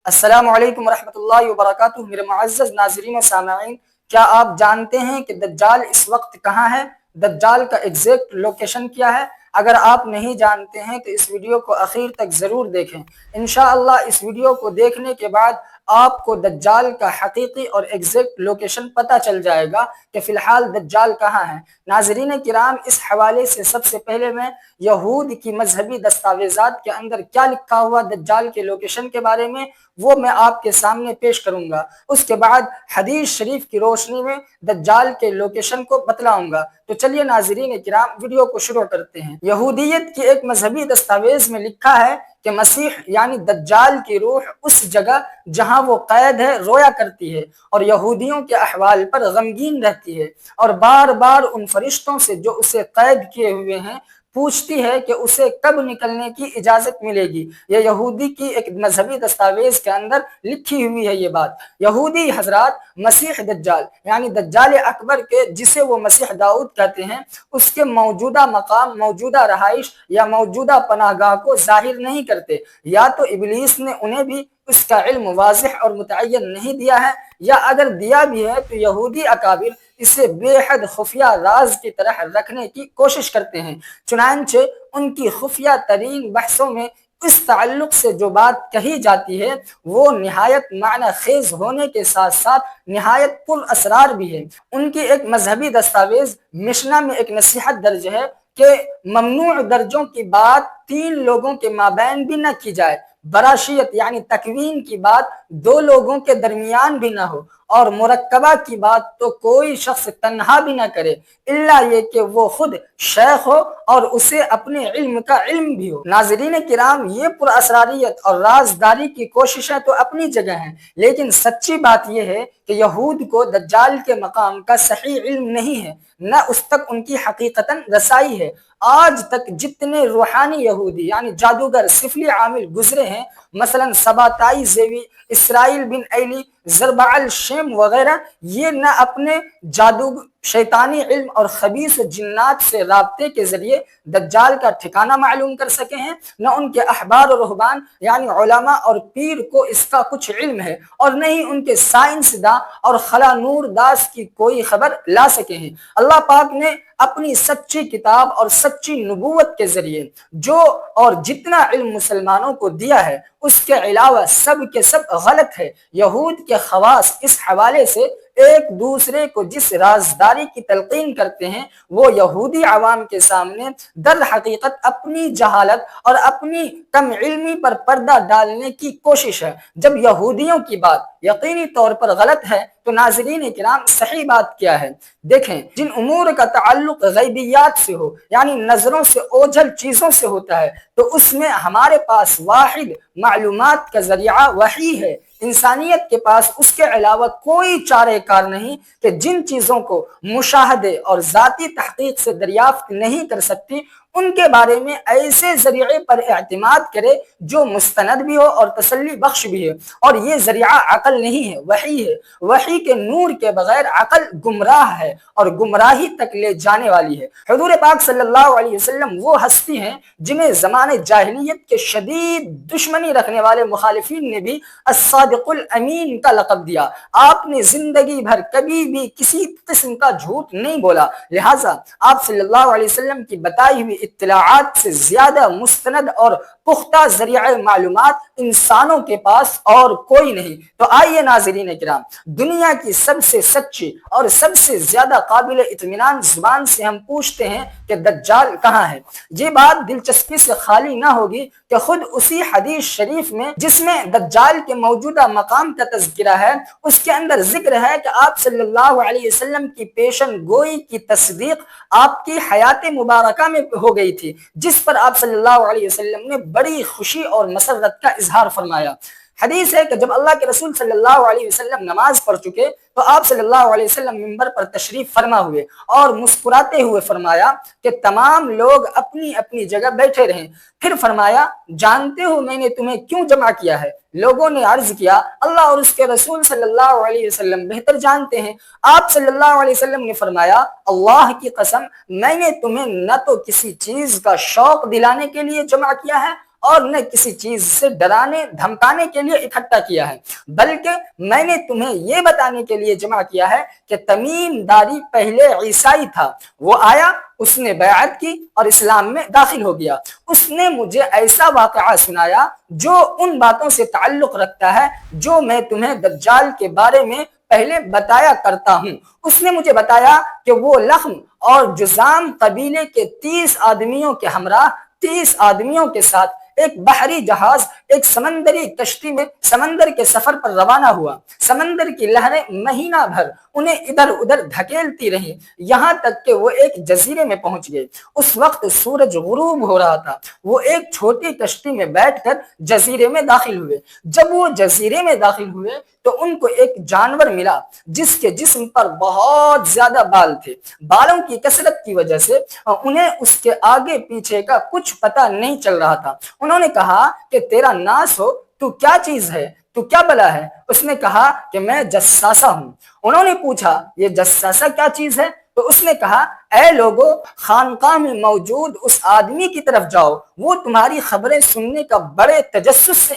السلام علیکم ورحمۃ اللہ وبرکاتہ۔ میرے معزز ناظرین و سامعین، کیا آپ جانتے ہیں کہ دجال اس وقت کہاں ہے؟ دجال کا ایگزیکٹ لوکیشن کیا ہے؟ اگر آپ نہیں جانتے ہیں تو اس ویڈیو کو آخر تک ضرور دیکھیں۔ انشاءاللہ اس ویڈیو کو دیکھنے کے بعد آپ کو دجال کا حقیقی اور ایگزیکٹ لوکیشن پتہ چل جائے گا کہ فی الحال دجال کہاں ہے۔ ناظرین کرام، اس حوالے سے سب سے پہلے میں یہود کی مذہبی دستاویزات کے اندر کیا لکھا ہوا دجال کے لوکیشن کے بارے میں وہ میں آپ کے سامنے پیش کروں گا۔ اس کے بعد حدیث شریف کی روشنی میں دجال کے لوکیشن کو بتلاؤں گا۔ تو چلیے ناظرین کرام، ویڈیو کو شروع کرتے ہیں۔ یہودیت کی ایک مذہبی دستاویز میں لکھا ہے کہ مسیح یعنی دجال کی روح اس جگہ جہاں وہ قید ہے رویا کرتی ہے اور یہودیوں کے احوال پر غمگین رہتی ہے، اور بار بار ان فرشتوں سے جو اسے قید کیے ہوئے ہیں پوچھتی ہے کہ اسے کب نکلنے کی اجازت ملے گی۔ یہ یہودی کی ایک مذہبی دستاویز کے اندر لکھی ہوئی ہے یہ بات۔ یہودی حضرات مسیح دجال یعنی دجال اکبر کے، جسے وہ مسیح داؤد کہتے ہیں، اس کے موجودہ مقام، موجودہ رہائش یا موجودہ پناہ گاہ کو ظاہر نہیں کرتے۔ یا تو ابلیس نے انہیں بھی اس کا علم واضح اور متعین نہیں دیا ہے، یا اگر دیا بھی ہے تو یہودی اکابر اسے بے حد خفیہ راز کی طرح رکھنے کی کوشش کرتے ہیں۔ چنانچہ ان کی خفیہ ترین بحثوں میں اس تعلق سے جو بات کہی جاتی ہے وہ نہایت معنی خیز ہونے کے ساتھ ساتھ نہایت پر اسرار بھی ہے۔ ان کی ایک مذہبی دستاویز مشنا میں ایک نصیحت درج ہے کہ ممنوع درجوں کی بات 3 لوگوں کے مابین بھی نہ کی جائے، براشیت یعنی تکوین کی بات 2 لوگوں کے درمیان بھی نہ ہو، اور مرکبہ کی بات تو کوئی شخص تنہا بھی نہ کرے الا یہ کہ وہ خود شیخ ہو اور اسے اپنے علم کا علم بھی ہو۔ ناظرین کرام، یہ پر اسراریت اور رازداری کی کوششیں تو اپنی جگہ ہیں، لیکن سچی بات یہ ہے کہ یہود کو دجال کے مقام کا صحیح علم نہیں ہے، نہ اس تک ان کی حقیقتاً رسائی ہے۔ آج تک جتنے روحانی یہودی یعنی جادوگر سفلی عامل گزرے ہیں، مثلا سباتائی زیوی، اسرائیل بن ایلی، زربعل شیم وغیرہ، یہ نہ اپنے جادو شیطانی علم اور خبیث جنات سے رابطے کے ذریعے دجال کا ٹھکانہ معلوم کر سکے ہیں، نہ ان کے احبار و رہبان یعنی علماء اور پیر کو اس کا کچھ علم ہے، اور نہ ہی ان کے سائنس داں اور خلا نور داس کی کوئی خبر لا سکے ہیں۔ اللہ پاک نے اپنی سچی کتاب اور سچی نبوت کے ذریعے جو اور جتنا علم مسلمانوں کو دیا ہے اس کے علاوہ سب کے سب غلط ہے۔ یہود کے خواص اس حوالے سے ایک دوسرے کو جس رازداری کی تلقین کرتے ہیں وہ یہودی عوام کے سامنے در حقیقت اپنی جہالت اور اپنی کم علمی پر پردہ ڈالنے کی کوشش ہے۔ جب یہودیوں کی بات یقینی طور پر غلط ہے تو ناظرین کرام صحیح بات کیا ہے؟ دیکھیں، جن امور کا تعلق غیبیات سے ہو یعنی نظروں سے اوجھل چیزوں سے ہوتا ہے تو اس میں ہمارے پاس واحد معلومات کا ذریعہ وحی ہے۔ انسانیت کے پاس اس کے علاوہ کوئی چارہ کار نہیں کہ جن چیزوں کو مشاہدے اور ذاتی تحقیق سے دریافت نہیں کر سکتی ان کے بارے میں ایسے ذریعے پر اعتماد کرے جو مستند بھی ہو اور تسلی بخش بھی ہے، اور یہ ذریعہ عقل نہیں ہے، وحی ہے۔ وحی کے نور کے بغیر عقل گمراہ ہے اور گمراہی تک لے جانے والی ہے۔ حضور پاک صلی اللہ علیہ وسلم وہ ہستی ہیں جنہیں زمانے جاہلیت کے شدید دشمنی رکھنے والے مخالفین نے بھی الصادق الامین کا لقب دیا۔ آپ نے زندگی بھر کبھی بھی کسی قسم کا جھوٹ نہیں بولا، لہٰذا آپ صلی اللہ علیہ وسلم کی بتائی ہوئی اطلاعات سے زیادہ مستند اور پختہ ذریعہ معلومات انسانوں کے پاس اور کوئی نہیں۔ تو آئیے ناظرین کرام، دنیا کی سب سے سچی اور سب سے زیادہ قابل اطمینان زبان سے ہم پوچھتے ہیں کہ دجال کہاں ہے۔ یہ بات دلچسپی سے خالی نہ ہوگی کہ خود اسی حدیث شریف میں جس میں دجال کے موجودہ مقام کا تذکرہ ہے اس کے اندر ذکر ہے کہ آپ صلی اللہ علیہ وسلم کی پیشن گوئی کی تصدیق آپ کی حیات مبارکہ میں ہو گئی تھی، جس پر آپ صلی اللہ علیہ وسلم نے بڑی خوشی اور مسرت کا اظہار فرمایا۔ حدیث ہے کہ جب اللہ کے رسول صلی اللہ علیہ وسلم نماز پڑھ چکے تو آپ صلی اللہ علیہ وسلم منبر پر تشریف فرما ہوئے اور مسکراتے ہوئے فرمایا کہ تمام لوگ اپنی اپنی جگہ بیٹھے رہیں۔ پھر فرمایا، جانتے ہو میں نے تمہیں کیوں جمع کیا ہے؟ لوگوں نے عرض کیا، اللہ اور اس کے رسول صلی اللہ علیہ وسلم بہتر جانتے ہیں۔ آپ صلی اللہ علیہ وسلم نے فرمایا، اللہ کی قسم، میں نے تمہیں نہ تو کسی چیز کا شوق دلانے کے لیے جمع کیا ہے اور نہ کسی چیز سے ڈرانے دھمکانے کے لیے اکٹھا کیا ہے، بلکہ میں نے تمہیں یہ بتانے کے لیے جمع کیا ہے کہ تمیم داری پہلے عیسائی تھا، وہ آیا، اس نے بیعت کی اور اسلام میں داخل ہو گیا۔ اس نے مجھے ایسا واقعہ سنایا جو ان باتوں سے تعلق رکھتا ہے جو میں تمہیں دجال کے بارے میں پہلے بتایا کرتا ہوں۔ اس نے مجھے بتایا کہ وہ لخم اور جذام قبیلے کے 30 آدمیوں کے ہمراہ 30 آدمیوں کے ساتھ ایک بحری جہاز ایک سمندری کشتی میں سمندر کے سفر پر روانہ ہوا۔ سمندر کی لہریں مہینہ بھر انہیں ادھر ادھر دھکیلتی رہیں، یہاں تک کہ وہ ایک جزیرے میں پہنچ گئے۔ اس وقت سورج غروب ہو رہا تھا۔ وہ ایک چھوٹی کشتی میں بیٹھ کر جزیرے میں داخل ہوئے۔ جب وہ جزیرے میں داخل ہوئے تو ان کو ایک جانور ملا جس کے جسم پر بہت زیادہ بال تھے۔ بالوں کی کثرت کی وجہ سے انہیں اس کے آگے پیچھے کا کچھ پتہ نہیں چل رہا تھا۔ انہوں نے کہا کہ تیرا ناس ہو، تو کیا چیز ہے، تو کیا بلا ہے؟ اس نے کہا کہ میں جساسہ ہوں۔ انہوں نے پوچھا یہ جساسہ کیا چیز ہے؟ تو اس نے کہا اے لوگو، خانقاہ میں موجود اس آدمی کی طرف جاؤ، وہ تمہاری خبریں سننے کا بڑے تجسس سے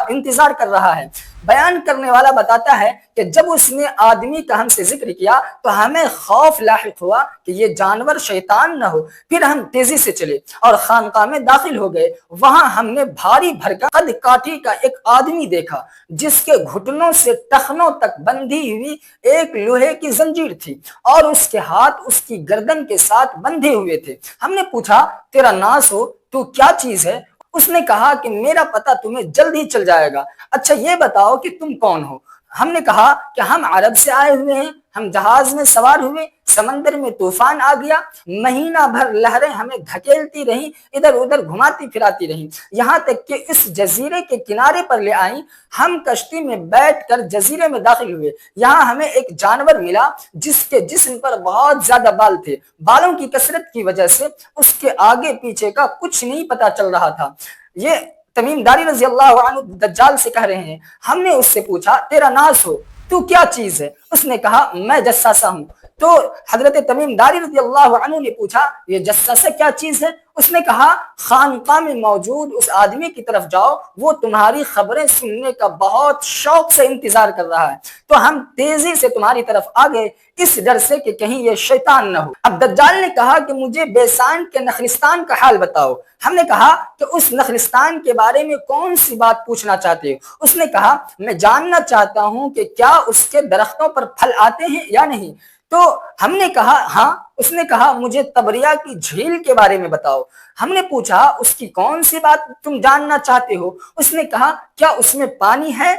انتظار کر رہا ہے۔ بیان کرنے والا بتاتا ہے کہ جب اس نے آدمی کا ہم سے ذکر کیا تو ہمیں خوف لاحق ہوا کہ یہ جانور شیطان نہ ہو، پھر ہم تیزی سے چلے اور خانقاہ میں داخل ہو گئے۔ وہاں ہم نے بھاری بھرکم قد کاٹھی کا ایک آدمی دیکھا جس کے گھٹنوں سے ٹخنوں تک بندھی ہوئی ایک لوہے کی زنجیر تھی اور اس کے ہاتھ اس کی گردن کے ساتھ بندھے ہوئے تھے۔ ہم نے پوچھا تیرا ناس ہو، تو کیا چیز ہے؟ اس نے کہا کہ میرا پتہ تمہیں جلد ہی چل جائے گا۔ اچھا یہ بتاؤ کہ تم کون ہو؟ ہم نے کہا کہ ہم عرب سے آئے ہوئے ہیں، ہم جہاز میں سوار ہوئے، سمندر میں طوفان آ گیا، مہینہ بھر لہریں ہمیں دھکیلتی رہیں، ادھر ادھر گھماتی پھراتی رہیں، یہاں تک کہ اس جزیرے کے کنارے پر لے آئیں۔ ہم کشتی میں بیٹھ کر جزیرے میں داخل ہوئے، یہاں ہمیں ایک جانور ملا جس کے جسم پر بہت زیادہ بال تھے۔ بالوں کی کثرت کی وجہ سے اس کے آگے پیچھے کا کچھ نہیں پتا چل رہا تھا۔ یہ تمیم داری رضی اللہ عنہ دجال سے کہہ رہے ہیں۔ ہم نے اس سے پوچھا تیرا ناس ہو، تو کیا چیز ہے؟ اس نے کہا میں جساسہ ہوں۔ تو حضرت تمیم داری رضی اللہ عنہ نے پوچھا یہ جساسہ کیا چیز ہے؟ اس نے کہا خانقاہ میں موجود اس آدمی کی طرف جاؤ، وہ تمہاری خبریں سننے کا بہت شوق سے انتظار کر رہا ہے۔ تو ہم تیزی سے تمہاری طرف آ گئے اس ڈر سے کہ کہیں یہ شیطان نہ ہو۔ اب دجال نے کہا کہ مجھے بیسان کے نخلستان کا حال بتاؤ۔ ہم نے کہا کہ اس نخلستان کے بارے میں کون سی بات پوچھنا چاہتے ہو؟ اس نے کہا میں جاننا چاہتا ہوں کہ کیا اس کے درختوں پر پھل آتے ہیں یا نہیں۔ تو ہم نے کہا ہاں۔ اس نے کہا مجھے تبریہ کی جھیل کے بارے میں بتاؤ۔ ہم نے پوچھا اس کی کون سی بات تم جاننا چاہتے ہو؟ اس نے کہا کیا اس میں پانی ہے؟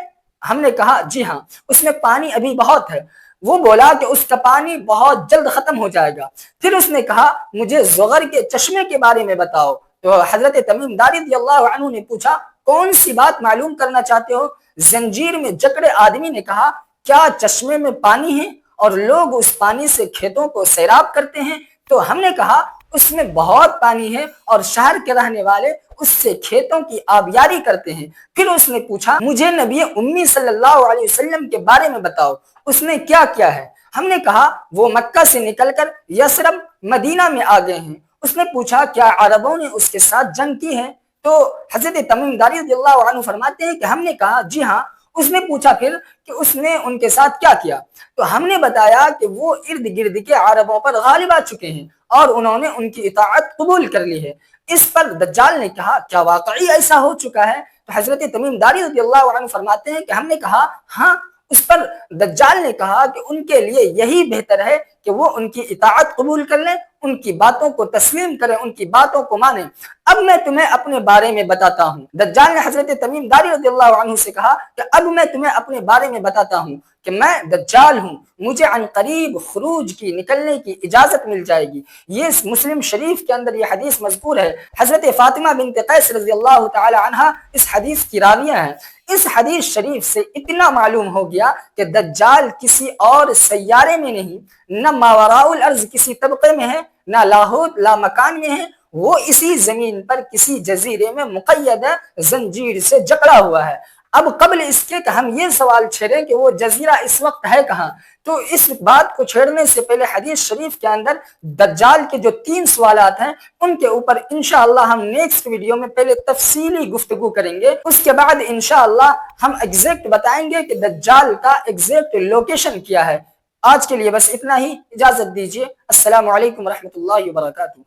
ہم نے کہا جی ہاں، اس میں پانی ابھی بہت ہے۔ وہ بولا کہ اس کا پانی بہت جلد ختم ہو جائے گا۔ پھر اس نے کہا مجھے زغر کے چشمے کے بارے میں بتاؤ۔ تو حضرت تمیم داری رضی اللہ عنہ نے پوچھا کون سی بات معلوم کرنا چاہتے ہو؟ زنجیر میں جکڑے آدمی نے کہا کیا چشمے میں پانی ہے اور لوگ اس پانی سے کھیتوں کو سیراب کرتے ہیں؟ تو ہم نے کہا اس میں بہت پانی ہے اور شہر کے رہنے والے اس سے کھیتوں کی آبیاری کرتے ہیں۔ پھر اس نے پوچھا مجھے نبی امی صلی اللہ علیہ وسلم کے بارے میں بتاؤ، اس نے کیا کیا ہے؟ ہم نے کہا وہ مکہ سے نکل کر یثرب مدینہ میں آ گئے ہیں۔ اس نے پوچھا کیا عربوں نے اس کے ساتھ جنگ کی ہے؟ تو حضرت تمیم داری رضی اللہ عنہ فرماتے ہیں کہ ہم نے کہا جی ہاں۔ اس نے پوچھا پھر کہ اس نے ان کے ساتھ کیا کیا؟ تو ہم نے بتایا کہ وہ ارد گرد کے عربوں پر غالب آ چکے ہیں اور انہوں نے ان کی اطاعت قبول کر لی ہے۔ اس پر دجال نے کہا کیا واقعی ایسا ہو چکا ہے؟ تو حضرت تمیم داری رضی اللہ عنہ فرماتے ہیں کہ ہم نے کہا ہاں۔ اس پر دجال نے کہا کہ ان کے لیے یہی بہتر ہے کہ وہ ان کی اطاعت قبول کر لیں، ان کی باتوں کو تسلیم کریں، ان کی باتوں کو مانیں۔ اب میں تمہیں اپنے بارے میں بتاتا ہوں۔ دجال نے حضرت تمیم داری رضی اللہ عنہ سے کہا کہ اب میں تمہیں اپنے بارے میں بتاتا ہوں کہ میں دجال ہوں، مجھے عن قریب خروج کی نکلنے کی اجازت مل جائے گی۔ یہ مسلم شریف کے اندر یہ حدیث مذکور ہے۔ حضرت فاطمہ بنت قیس رضی اللہ تعالی عنہا اس حدیث کی راویہ ہیں۔ اس حدیث شریف سے اتنا معلوم ہو گیا کہ دجال کسی اور سیارے میں نہیں، نہ ماوراء الارض کسی طبقے میں ہے، نہ لاہوت لا مکان میں ہے، وہ اسی زمین پر کسی جزیرے میں مقید زنجیر سے جکڑا ہوا ہے۔ اب قبل اس کے کہ ہم یہ سوال چھیڑیں کہ وہ جزیرہ اس وقت ہے کہاں، تو اس بات کو چھیڑنے سے پہلے حدیث شریف کے اندر دجال کے جو 3 سوالات ہیں ان کے اوپر انشاءاللہ ہم نیکسٹ ویڈیو میں پہلے تفصیلی گفتگو کریں گے، اس کے بعد انشاءاللہ ہم ایگزیکٹ بتائیں گے کہ دجال کا ایگزیکٹ لوکیشن کیا ہے۔ آج کے لیے بس اتنا ہی، اجازت دیجیے، السلام علیکم ورحمۃ اللہ وبرکاتہ۔